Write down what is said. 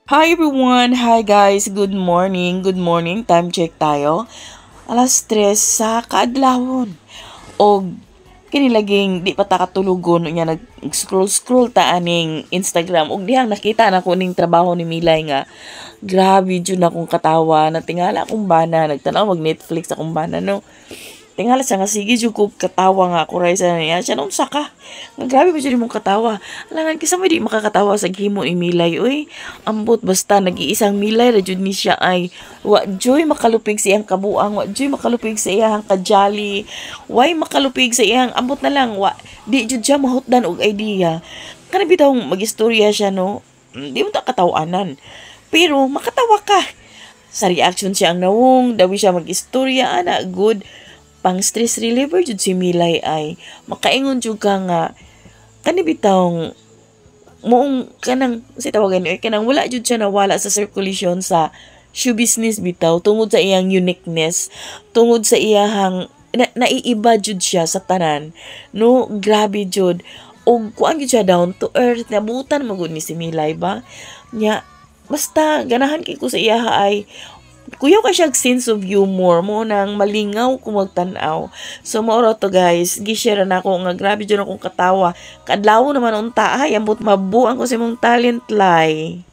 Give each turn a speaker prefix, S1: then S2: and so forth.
S1: Hi everyone! Hi guys! Good morning! Good morning! Time check tayo. Alas 3 sa kaadlawon. O kinilaging di pa ta katulugon nya nag-scroll ta aning Instagram ug dihang nakita na ko ning trabaho ni Milay nga grabe jud na akong katawa na tingala akong bana nagtanaw mag Netflix akong bana no. Tingala siya nga sige jud ko katawa nga ako ray sa niya siya nung saka nga grabe ba jud mong katawa alangan kisa may di makakatawa sa gimo ni Milay uy ambot basta nag-iisang Milay ra jud ni siya ay wa joy makalupig sa iyang kabuang wa joy makalupig sa iyang kajali way makalupig sa iyang ambot na lang wa di jud siya mahutdan og idea kana bitaw magistorya siya no. Di mo ta katawanan pero makatawa ka sa reaction siya ang nawong dawi siya mag-istorya ana good pang stress reliever jud si Milay ay makaingon jud ka nga kani bitawng moong kanang si tawagan ni kanang wala jud siya nawala sa circulation sa show business bitaw tungod sa iyang uniqueness tungod sa iyang naiiba jud siya sa tanan no grabe jud og kuan jud siya down to earth nabutan magud ni si Milay ba nya basta ganahan kay ko sa iya ay kuyaw ka siya sense of humor mo nang malingaw kung magtanaw. So mauro to guys, gishare na ako nga grabe dyan akong katawa. Kadlaw naman unta ay ambot mabuang ko sa mong talent lie.